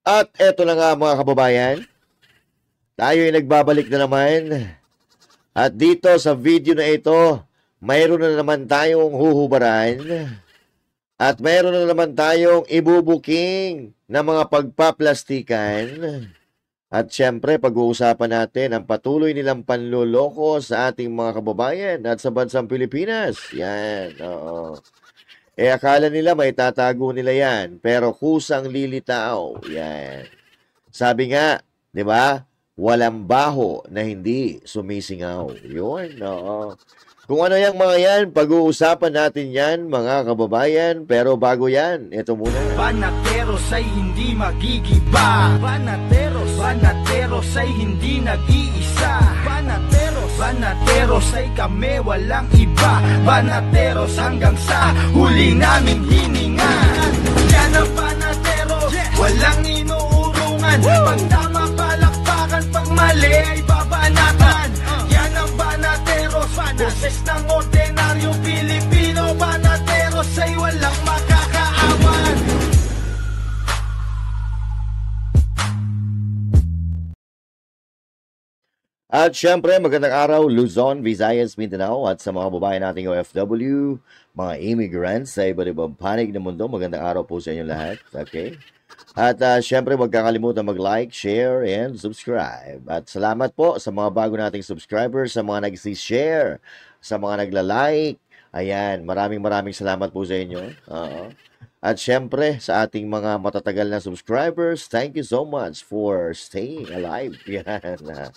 At eto na nga mga kababayan, tayo ay nagbabalik na naman. At dito sa video na ito, mayroon na naman tayong huhubaran. At mayroon na naman tayong ibubuking na mga pagpaplastikan. At syempre, pag-uusapan natin ang patuloy nilang panloloko sa ating mga kababayan at sa bansang Pilipinas. Yan, oo. Akala nila may tatago nila yan, pero kusang lilitaw. Yan. Sabi nga, di ba? Walang baho na hindi sumisingaw. Yun, oo. Kung ano yung mga yan, pag-uusapan natin yan, mga kababayan. Pero bago yan, ito muna. Banateros ay hindi magigiba. Banateros ay hindi nag-iisa. Banateros ay kami walang iba. Banateros hanggang sa huli naming hininga. Yan ang banateros, walang inuurungan. Pag tama palakpakan, pag mali ay babanatan. Yan ang banateros, boses ng ordinaryo Pilipino. Banateros ay walang makakaawan. At syempre, magandang araw, Luzon, Visayas, Mindanao, at sa mga babae nating OFW, mga immigrants sa iba't ibang panig ng mundo. Magandang araw po sa inyo lahat. Okay? At syempre, huwag kakalimutan mag-like, share, and subscribe. At salamat po sa mga bago nating subscribers, sa mga nag-share, sa mga nagla-like. Ayan, maraming salamat po sa inyo. At syempre, sa ating mga matatagal na subscribers, thank you so much for staying alive. Yan.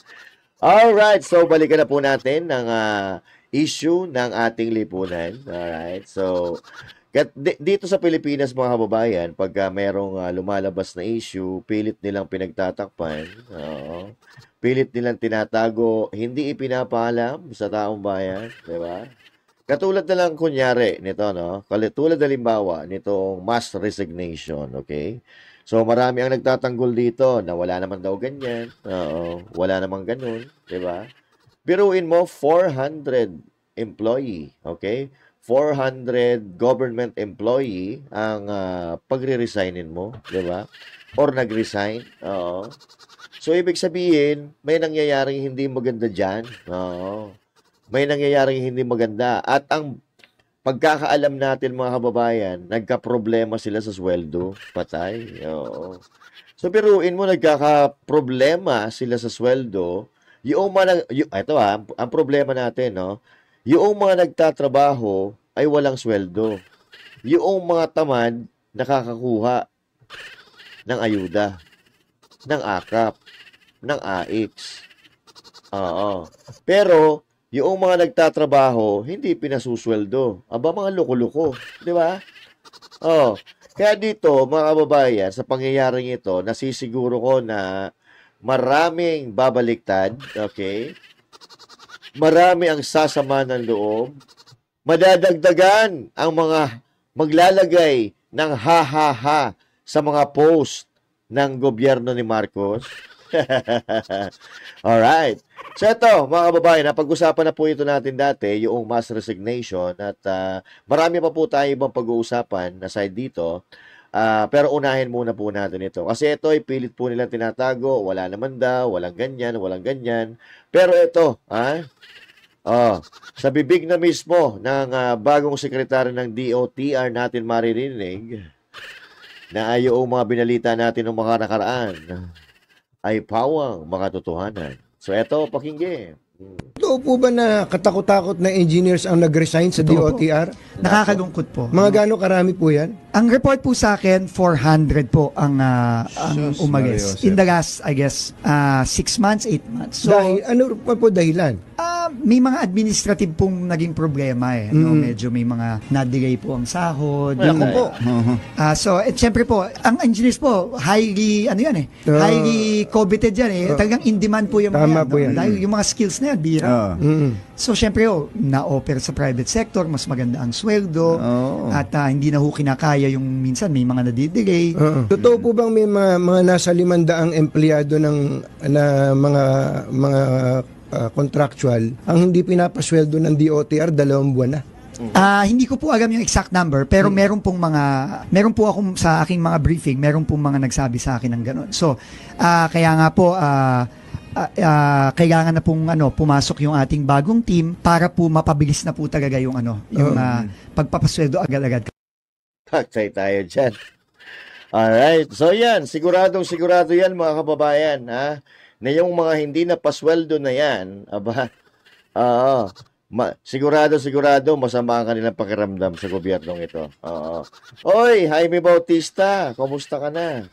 Alright, so balikan na po natin ng issue ng ating lipunan. Alright, so dito sa Pilipinas mga kababayan, pagka merong lumalabas na issue, pilit nilang pinagtatakpan, pilit nilang tinatago, hindi ipinapaalam sa taong bayan, di ba? Katulad na lang kunyari nito, no? Katulad halimbawa nitong mass resignation, okay? So, marami ang nagtatanggol dito na wala naman daw ganyan. Wala namang ganun, di ba? Biruin mo, 400 employee, okay? 400 government employee ang pagre-resignin mo, di ba? Or nag-resign, So, ibig sabihin, may nangyayaring hindi maganda dyan. May nangyayaring hindi maganda. At ang pagkakaalam natin mga kababayan, nagka-problema sila sa sweldo, patay. So biruin mo, nagkaka-problema sila sa sweldo, ito ang problema natin, no? Yung mga nagtatrabaho ay walang sweldo. Yung mga tamad, nakakakuha ng ayuda, ng AKAP, ng AIX. Pero, yung mga nagtatrabaho, hindi pinasusweldo. Aba, mga loko-loko. Di ba? Kaya dito, mga kababayan, sa pangyayaring ito, nasisiguro ko na maraming babaliktad, okay? Marami ang sasama ng loob. Madadagdagan ang mga maglalagay ng ha-ha-ha sa mga post ng gobyerno ni Marcos. Alright. So ito, mga kababayan, napag-usapan na po ito natin dati, yung mass resignation, at marami pa po tayo ibang pag-uusapan na side dito, pero unahin muna po natin ito. Kasi ito ay pilit po nilang tinatago, wala naman daw, walang ganyan. Pero ito, sa bibig na mismo ng bagong sekretary ng DOTR natin maririnig na yung mga binalita natin ng mga nakaraan ay pawang makatotohanan. So, eto, pakinggan. Totoo po ba na katakot-takot na engineers ang nag-resign sa DOTR? Nakakalungkot po. Mga gano'ng karami po yan? Ang report po sa akin, 400 po ang umagis. In the last, I guess, 6 months, 8 months. So, ano po dahilan? May mga administrative pong naging problema no? Medyo may mga na-delay po ang sahod. Ako po. So, siyempre po, ang engineers po, highly, highly coveted yan Talagang in demand po yung Tama mga po yan. Dahil yung mga skills na yan, bira. So, siyempre, na-offer sa private sector, mas maganda ang sweldo, at hindi na kinakaya yung minsan may mga nadidelay. Totoo po bang may mga nasa 500 empleyado na mga contractual ang hindi pinapasweldo ng DOTR 2 buwan na? Hindi ko po alam yung exact number, pero meron po akong sa aking mga briefing, meron pong mga nagsabi sa akin ng ganun. So, kaya nga po, kailangan na pong pumasok yung ating bagong team para po mapabilis na po talaga yung pagpapasweldo agad-agad. Taksay tayo dyan. Alright. So yan, sigurado yan mga kababayan, ha? Na yung mga hindi na pasweldo na yan, sigurado masama ang kanilang pakiramdam sa gobyernong ito. Oy, Jaime Bautista, kumusta ka na?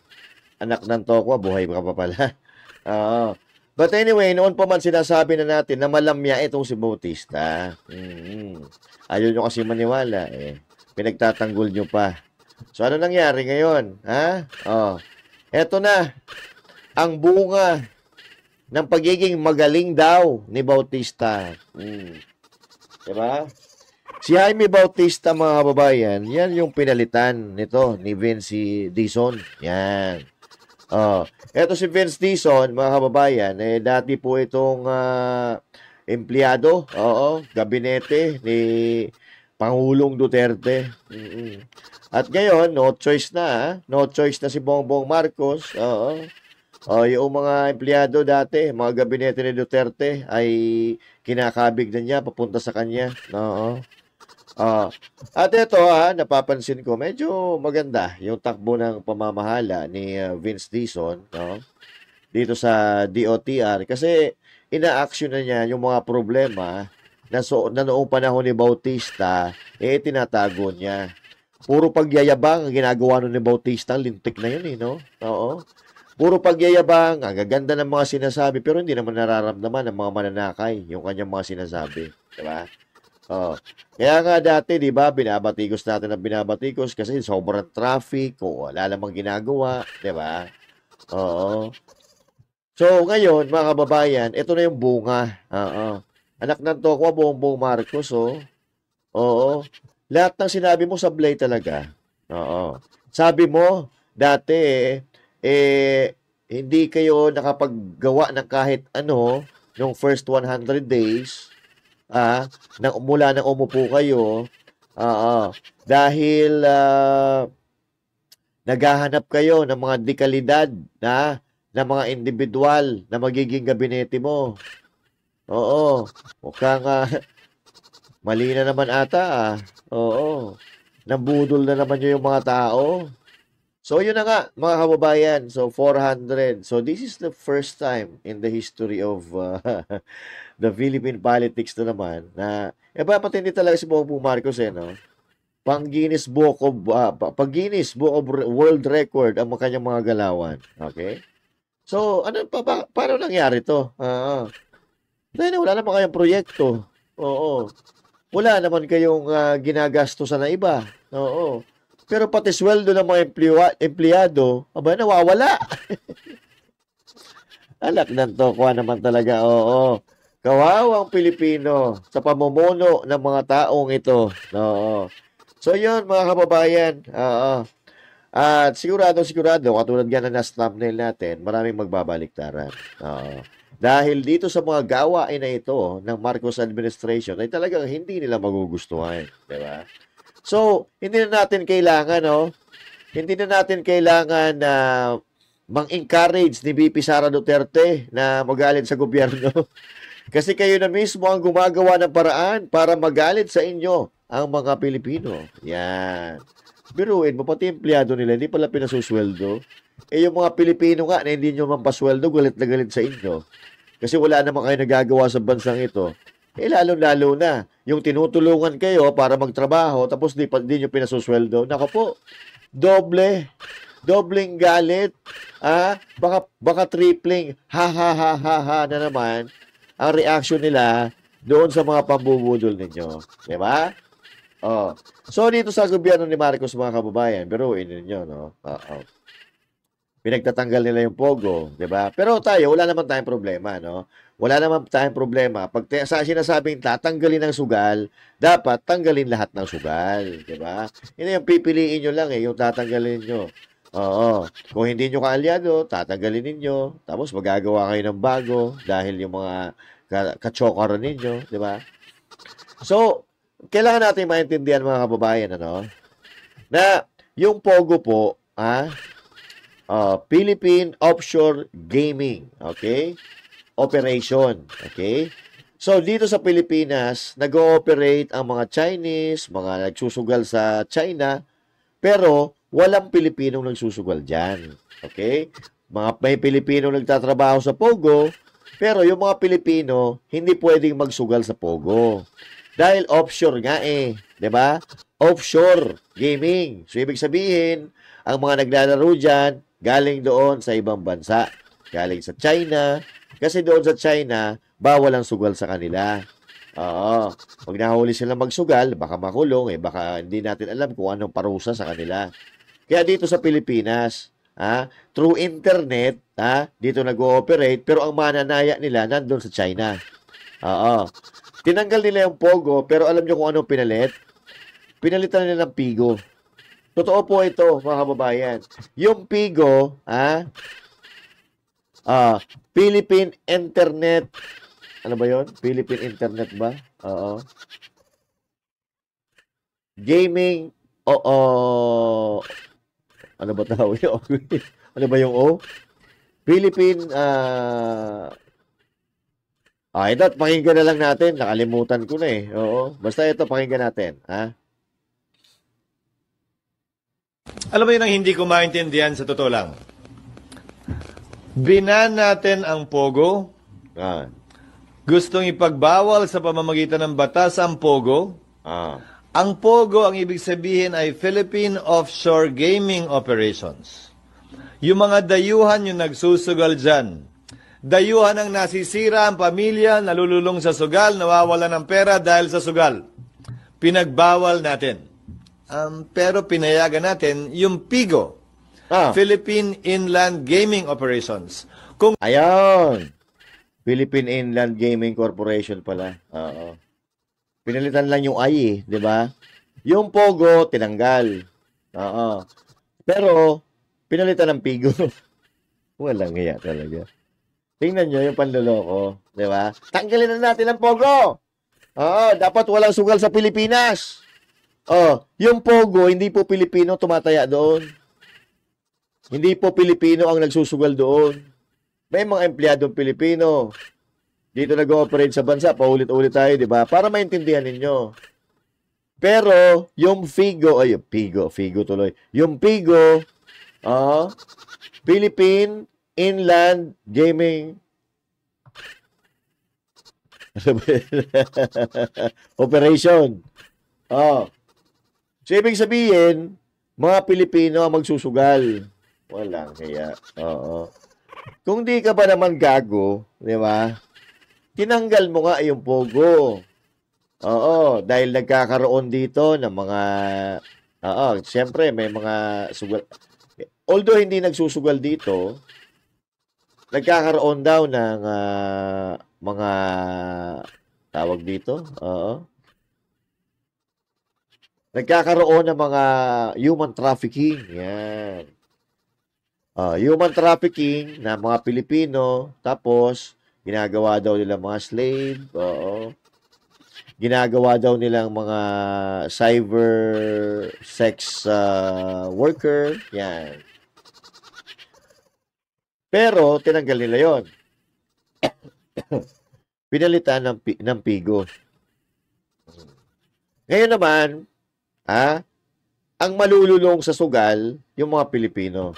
Anak ng Tokwa, buhay ka pa pala. But anyway, noon pa man sinasabi na natin na malamya itong si Bautista. Ayaw nyo kasi maniwala eh. Pinagtatanggol nyo pa. So ano nangyari ngayon? Ha? Eto na. Ang bunga ng pagiging magaling daw ni Bautista. Diba? Si Jaime Bautista, mga kababayan, yan yung pinalitan nito ni Vince Dizon. Yan. Eto si Vince Dizon, mga kababayan, dati po itong empleyado, gabinete ni Pangulong Duterte. At ngayon, no choice na si Bongbong Marcos. Yung mga empleyado dati, mga gabinete ni Duterte ay kinakabig na niya papunta sa kanya. At ito napapansin ko, medyo maganda yung takbo ng pamamahala ni Vince Dizon, dito sa DOTR kasi ina-action na niya yung mga problema na noong panahon ni Bautista, tinatago niya. Puro pagyayabang ang ginagawa ni Bautista, lintik na yun no? Puro pagyayabang, ang gaganda ng mga sinasabi, pero hindi naman nararamdaman ng mga mananakay yung kanyang mga sinasabi. Diba? Kaya nga dati, di ba, binabatikos natin ang binabatikos kasi sobrang traffic, o wala namang ginagawa, di ba? So, ngayon, mga kababayan, ito na yung bunga. Anak ng Tokwa, Bongbong Marcos, Lahat ng sinabi mo sablay talaga. Sabi mo, dati, hindi kayo nakapaggawa ng kahit yung first 100 days, mula nang umupo kayo, dahil naghahanap kayo ng mga dekalidad na mga individual na magiging gabinete mo. Mukhang mali na naman ata. Nambudol na naman yung mga tao. So, yun na nga, mga kababayan. So, 400. So, this is the first time in the history of the Philippine politics na naman na, patindi talaga si Bongbong Marcos, no? Pag-Guinness Book of World Record ang kanyang mga galawan. Okay? So, paano nangyari to? Dahil wala naman kayong proyekto. Wala naman kayong ginagastusan na iba. Pero pati sweldo ng mga empleyado, nawawala. Anak ng Tokwa naman talaga, Kawawang Pilipino sa pamumuno ng mga taong ito. So yun, mga kababayan, at sigurado, katulad nga na nasa thumbnail natin, maraming magbabaliktaran. Dahil dito sa mga gawain na ito ng Marcos administration ay talagang hindi nila magugustuhan. Diba? So, hindi na natin kailangan na mang-encourage ni VP Sara Duterte na magalit sa gobyerno. Kasi kayo na mismo ang gumagawa ng paraan para magalit sa inyo ang mga Pilipino. Yan. Biruin mo, pati empleyado nila, hindi pala pinasusweldo. Yung mga Pilipino nga na hindi nyo mampasweldo, galit na galit sa inyo. Kasi wala naman kayo nagagawa sa bansang ito. Lalo-lalo na, yung tinutulungan kayo para magtrabaho, tapos di nyo pinasusweldo. Nako po, dobleng galit, baka tripling, ha na naman, ang reaction nila doon sa mga pambubudol ninyo. Diba? So, dito sa gobyerno ni Marcos, mga kababayan, biruin ninyo, no? Pinagtatanggal nila yung pogo, diba? Pero tayo, wala naman tayong problema, no? Wala naman tayong problema. Pag sinasabing tatanggalin ang sugal, dapat tanggalin lahat ng sugal, diba? Hindi yung pipiliin nyo lang, yung tatanggalin nyo. Kung hindi nyo kaalyado, tatanggalin ninyo. Tapos magagawa kayo ng bago dahil yung mga katsokaran ninyo, diba? So, kailangan natin maintindihan mga kababayan, ano? Na yung Pogo po, Philippine Offshore Gaming, okay? Operation, okay? So, dito sa Pilipinas, nag-ooperate ang mga Chinese, mga nagsusugal sa China, pero walang Pilipinong nagsusugal dyan, okay? May Pilipinong nagtatrabaho sa Pogo, pero yung mga Pilipino, hindi pwedeng magsugal sa Pogo. Dahil offshore nga eh, 'di ba? Offshore gaming. So ibig sabihin, ang mga naglalaro diyan galing doon sa ibang bansa, galing sa China, kasi doon sa China bawal ang sugal sa kanila. Oo. Pag nahuli sila magsugal, baka makulong baka hindi natin alam kung anong parusa sa kanila. Kaya dito sa Pilipinas, through internet, dito nag-ooperate, pero ang mananaya nila nandun sa China. Oo. Tinanggal nila yung Pogo, pero alam nyo kung anong pinalit? Pinalitan nila ng Pigo. Totoo po ito, mga kababayan. Yung Pigo, Philippine Internet, ano ba yon? Philippine Internet ba? Oo. Gaming, ano ba tawag yun? Ano ba yung O? Philippine, ito, pakinggan na lang natin. Nakalimutan ko na eh. Oo. Basta ito, pakinggan natin. Alam mo yun ang hindi ko maintindihan sa totoo lang. Binan natin ang Pogo. Gustong ipagbawal sa pamamagitan ng batas ang Pogo. Ang Pogo, ang ibig sabihin ay Philippine Offshore Gaming Operations. Yung mga dayuhan yung nagsusugal dyan. Dayuhan ang nasisira ang pamilya, nalululong sa sugal, nawawala ng pera dahil sa sugal. Pinagbawal natin. Pero pinayagan natin yung PIGO, Philippine Inland Gaming Operations. Ayan. Philippine Inland Gaming Corporation pala. Oo. Pinalitan lang yung I, di ba? Yung Pogo, tinanggal. Oo. Pero, pinalitan ng PIGO. Walang hiya talaga. Tingnan nyo yung panloloko, di ba? Tanggalin na natin ang Pogo. Oo, dapat walang sugal sa Pilipinas. Yung Pogo, hindi po Pilipino tumataya doon. Hindi po Pilipino ang nagsusugal doon. May mga empleyadong Pilipino. Dito nag-ooperate sa bansa, paulit-ulit tayo, di ba? Para maintindihan ninyo. Pero, yung Figo, Figo tuloy. Yung Pigo, Philippine Inland Gaming Operation. So, ibig sabihin, mga Pilipino ang magsusugal. Walang kaya. Kung di ka ba naman gago, di ba? Tinanggal mo nga yung Pogo. Dahil nagkakaroon dito ng mga, siyempre may mga sugal. Although hindi nagsusugal dito, nagkakaroon daw ng mga tawag dito. Nagkakaroon ng mga human trafficking. Yan. Human trafficking na mga Pilipino. Tapos, ginagawa daw nila mga slave. Ginagawa daw nilang mga cyber sex worker. Yan. Pero, tinanggal nila yon. Pinalitan ng Pigo. Ngayon naman, ang malululong sa sugal, yung mga Pilipino.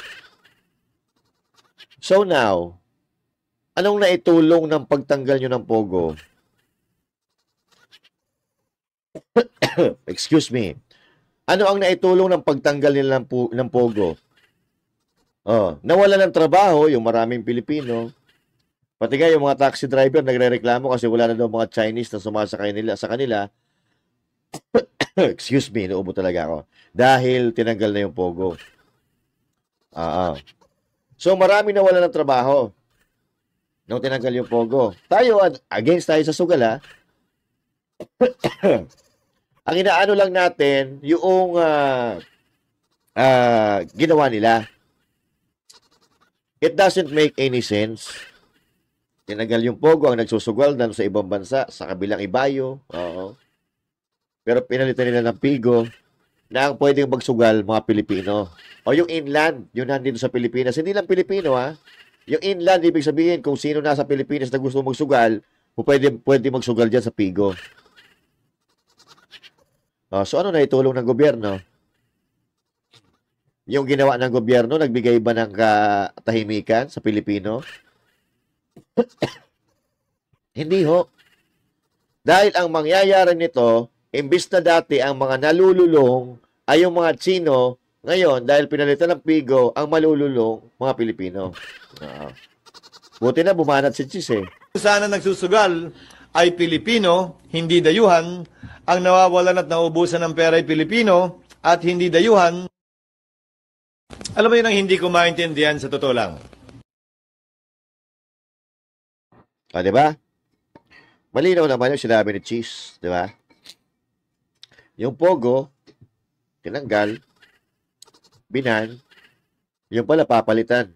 So now, anong naitulong ng pagtanggal nyo ng Pogo? Excuse me. Ano ang naitulong ng pagtanggal nila ng Pogo? Nawala ng trabaho yung maraming Pilipino. Pati nga yung mga taxi driver nagrereklamo kasi wala na daw mga Chinese na sumasakay sa kanila. Excuse me, naubo talaga ako. Dahil tinanggal na yung Pogo. So marami na wala ng trabaho nung tinanggal yung Pogo. Tayo, against tayo sa sugal, Ang inaano lang natin, yung ginawa nila. It doesn't make any sense. Tinanggal yung Pogo, ang nagsusugal sa ibang bansa, sa kabilang ibayo. pero pinalitan nila ng Pigo na ang pwedeng magsugal mga Pilipino. O yung inland, yun nandito sa Pilipinas. Hindi lang Pilipino, ha? Yung inland, ibig sabihin, kung sino nasa Pilipinas na gusto magsugal, pwede magsugal dyan sa Pigo. So ano na itulong ng gobyerno? Yung ginawa ng gobyerno, nagbigay ba ng katahimikan sa Pilipino? Hindi ho. Dahil ang mangyayari nito, imbis na dati ang mga nalululong ay yung mga Tsino, ngayon, dahil pinalitan ng Pigo, ang malululong, mga Pilipino. Buti na bumanat si Chis eh. Sana nagsusugal ay Pilipino, hindi dayuhan. Ang nawawalan at naubusan ng pera ay Pilipino at hindi dayuhan. Alam mo yun ang hindi ko maintindihan sa totoo lang. Di ba? Malinaw naman yung sinabi ni Cheese, di ba? Yung Pogo, tinanggal, binan, yung pala papalitan.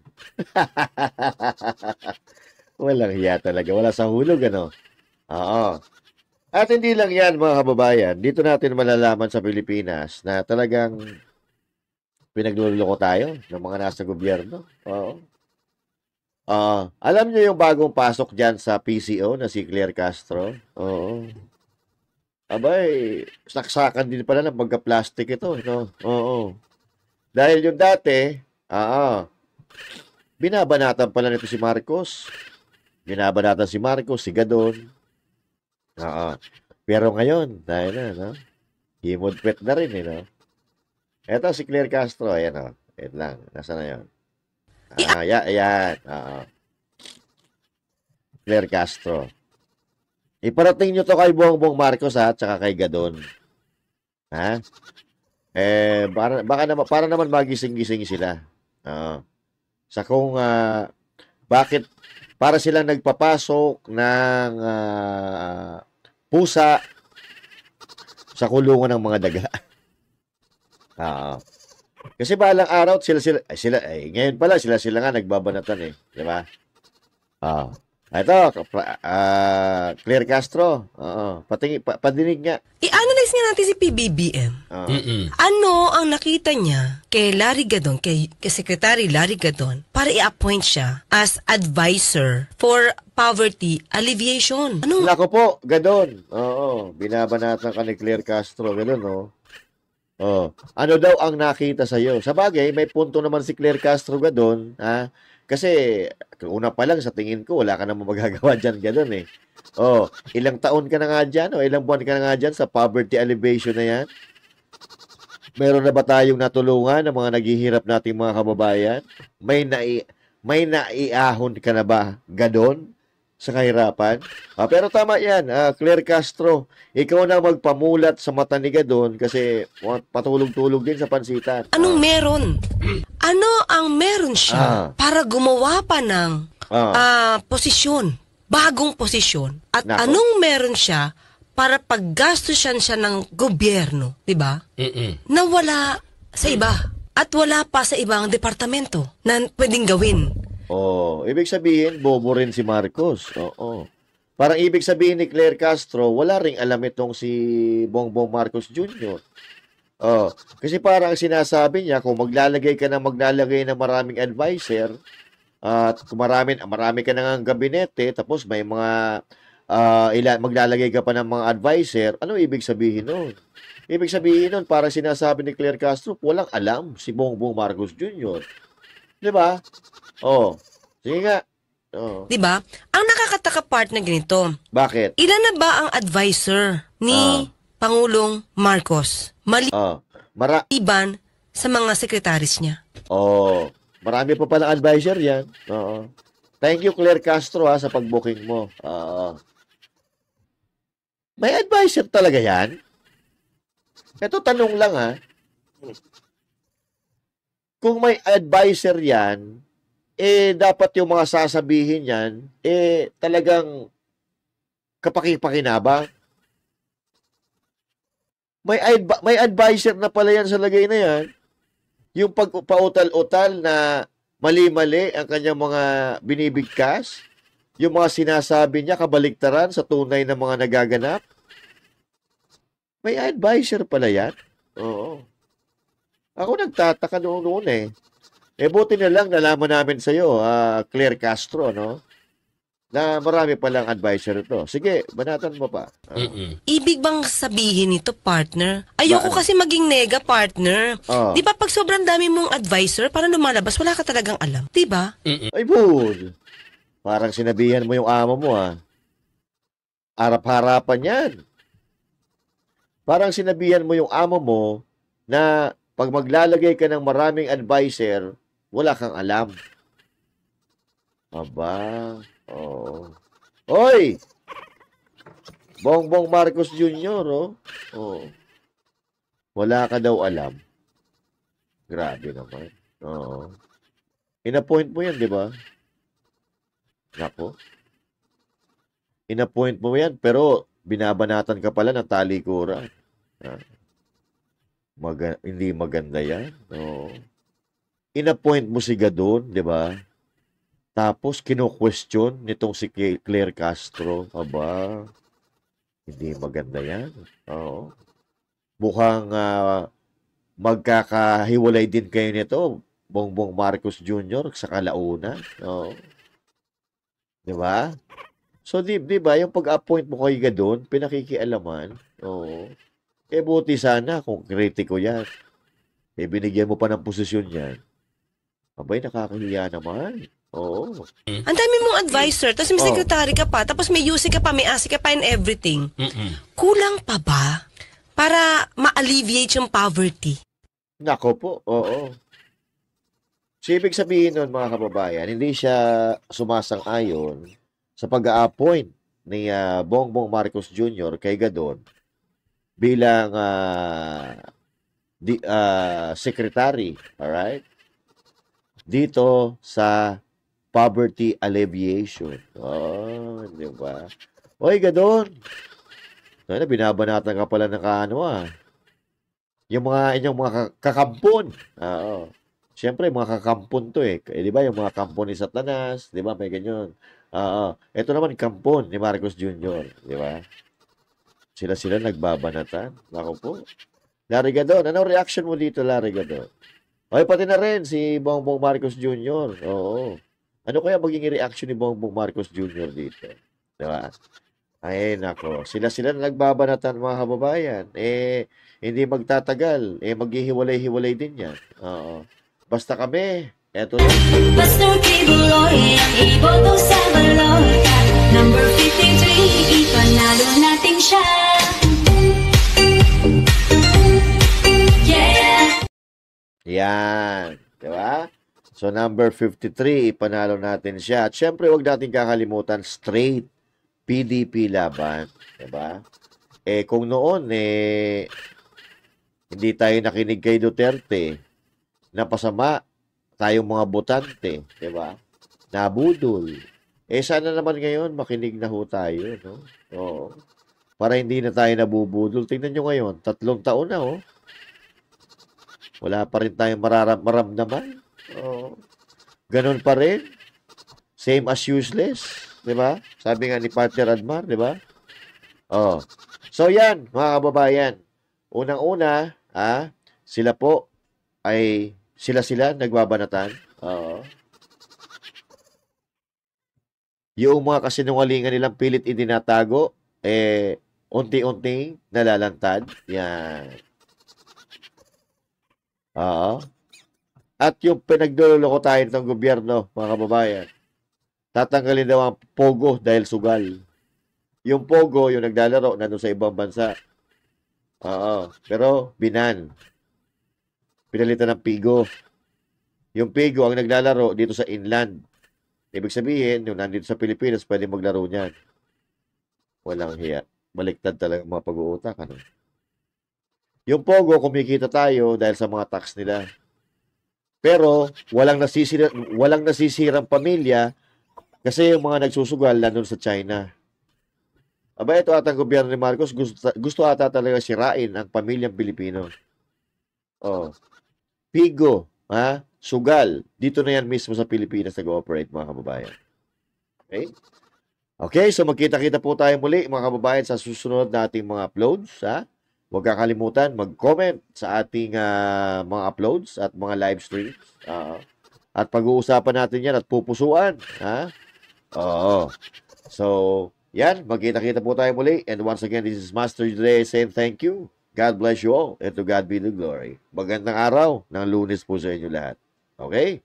Walang hiya talaga. Wala sa hulog, ano? Oo. At hindi lang yan, mga kababayan. Dito natin malalaman sa Pilipinas na talagang pinagluloko tayo ng mga nasa gobyerno. Oo. Alam niyo yung bagong pasok dyan sa PCO na si Claire Castro? Oo. Abay, saksakan din pala ng pagka-plastic ito. No? Oo. Dahil yung dati, binabanatan pala nito si Marcos. Binabanatan si Marcos, si Gadon. Pero ngayon, dahil na, no? Himod-pet na rin, no? Eto si Claire Castro, ayan, o. Ayan lang, nasa na yun? Ayan. Claire Castro. Iparating nyo to kay Bongbong Marcos, ha? Tsaka kay Gadon. Ha? Para naman magising-gising sila. Sa kung bakit para silang nagpapasok ng pusa sa kulungan ng mga daga. Kasi balang araw sila ngayon pala sila nga nagbabanatan eh, di ba? Ito, Claire Castro. Padinig nga. I-analyze nga natin si PBBM. Ano ang nakita niya kay Larry Gadon, kay Secretary Larry Gadon, para i-appoint siya as advisor for poverty alleviation? Ano? Nako po, Gadon. Binabanatan ka ni Claire Castro. Ganun, no? Ano daw ang nakita sa'yo? Sa bagay, may punto naman si Claire Castro, Gadon, ha? Kasi, una pa lang, sa tingin ko, wala ka namang magagawa dyan, Gadon, eh. Ilang taon ka na nga dyan, ilang buwan ka na nga dyan sa poverty alleviation na yan? Meron na ba tayong natulungan ng mga naghihirap nating mga kababayan? May naiahon ka na ba, Gadon, sa kahirapan? Pero tama yan, Claire Castro. Ikaw na magpamulat sa mata ni Gadon kasi patulog-tulog din sa pansitan. Anong meron? Ano ang meron siya para gumawa pa ng posisyon, bagong posisyon? At anong meron siya para paggastusan siya ng gobyerno, di ba? Na wala sa iba at wala pa sa ibang departamento na pwedeng gawin. Ibig sabihin, bobo rin si Marcos. Parang ibig sabihin ni Claire Castro, wala ring alam itong si Bongbong Marcos Jr. Kasi parang sinasabi niya, kung maglalagay ka ng maraming advisor, at kung marami ka ng gabinete, tapos may mga, maglalagay ka pa ng mga advisor, ano ibig sabihin nun? Ibig sabihin nun, parang sinasabi ni Claire Castro, walang alam si Bongbong Marcos Jr. Diba? Sige nga. Diba? Ang nakakataka part na ganito. Bakit? Ilan na ba ang advisor ni Pangulong Marcos? Maliban sa mga sekretaris niya. Marami pa palang advisor yan. Thank you, Claire Castro, sa pag-booking mo. May advisor talaga yan? Ito, tanong lang, ha. Kung may advisor yan, dapat yung mga sasabihin yan, talagang kapaki-pakinabang. May advisor na pala yan sa lagay na yan. Yung pagpautal-utal na mali-mali ang kanyang mga binibigkas, yung mga sinasabi niya kabaligtaran sa tunay na mga nagaganap. May advisor pala yan? Oo. Ako nagtataka noon eh. Buti na lang nalaman namin sa'yo, Claire Castro, no? Na marami palang advisor ito. Sige, banatan mo pa. Ibig bang sabihin nito, partner? Ayoko kasi maging nega, partner. Di ba pag sobrang dami mong advisor, para lumalabas, wala ka talagang alam. Di ba? Ay, bud. Parang sinabihan mo yung amo mo, Harap-harapan yan. Parang sinabihan mo yung amo mo na pag maglalagay ka ng maraming advisor, wala kang alam. Aba, Hoy! Bongbong Marcos Jr., Wala ka daw alam. Grabe naman. In-appoint mo yan, di ba? Nako. In-appoint mo yan, pero binabanatan ka pala ng talikuran. Hindi maganda yan. In-appoint mo si Gadon, di ba? Tapos, kino-question nitong si Claire Castro. Aba, hindi maganda yan. Mukhang magkakahiwalay din kayo nito, Bongbong Marcos Jr. sa kalaunan. Di ba? So, di ba, yung pag-appoint mo kay Gadon, pinakikialaman. Buti sana kung kritiko yan. Binigyan mo pa ng posisyon yan. Abay, nakakahiya naman. Ang dami mong advisor, tapos may secretary ka pa, tapos may UC ka pa, may ASI ka pa and everything. Kulang pa ba para ma-alleviate yung poverty? Nako po, So, ibig sabihin nun, mga kababayan, hindi siya sumasang-ayon sa pag-a-appoint ni Bongbong Marcos Jr. kay Gadon bilang secretary, alright? Dito sa poverty alleviation. Di ba? Oy, Gadon. Binabanatan ka pala ng yung inyong mga kakampon. Siyempre, mga kakampon to eh. Di ba, yung mga kampon ni Satanas, di ba, may ganyan. Ito naman, kampon ni Marcos Jr. Di ba? Sila nagbabanatan. Ako po. Larry Gadon, anong reaction mo dito, Larry Gadon? Ay, pati na rin si Bongbong Marcos Jr. Ano kaya magiging reaction ni Bongbong Marcos Jr. dito? Di ba? Ay, nako. Sila na nagbabanatan, mga kababayan. Hindi magtatagal. Maghihiwalay-hiwalay din yan. Basta kami. Eto lang. Basta Kibuloy, ang iboto sa balota. Number 53, ipanalo natin siya. Yeah! Yan. Diba? So, number 53, ipanalo natin siya. At syempre, huwag natin kakalimutan, straight PDP laban. Diba? Kung noon, hindi tayo nakinig kay Duterte, napasama tayong mga botante, diba? Nabudol. Sana naman ngayon, makinig na ho tayo, no? Para hindi na tayo nabubudol. Tingnan nyo ngayon, 3 taon na, Wala pa rin tayong maramdaman. Ganon pa rin. Same as useless. Diba? Sabi nga ni Partner Admar, diba? So yan, mga kababayan. Unang-una, sila po ay sila nagbabanatan. Yung mga kasinungalingan nilang pilit idinatago, unti-unting nalalantad. Yan. At yung pinagduloko tayo ng gobyerno, mga kababayan, tatanggalin daw ang Pogo dahil sugal. Yung Pogo, yung naglalaro, nandun sa ibang bansa. Pero binan. Pinalitan ng Pigo. Yung Pigo ang naglalaro dito sa inland. Ibig sabihin, yung nandito sa Pilipinas, pwede maglaro niyan. Walang hiya. Baliktad talaga mga pag-uutak. Yung Pogo, kumikita tayo dahil sa mga tax nila. Pero, walang nasisirang pamilya kasi yung mga nagsusugal nandun sa China. Aba, ito atang gobyerno ni Marcos, gusto ata talaga sirain ang pamilyang Pilipino. Pigo, sugal, dito na yan mismo sa Pilipinas nag-ooperate, mga kababayan. Okay, so magkita-kita po tayo muli, mga kababayan, sa susunod nating mga uploads, huwag kakalimutan mag-comment sa ating mga uploads at mga live streams. At pag-uusapan natin yan at pupusuan. Oo. So, yan. Magkita-kita po tayo muli. And once again, this is Master today saying thank you. God bless you all. And to God be the glory. Magandang araw ng Lunes po sa inyo lahat. Okay?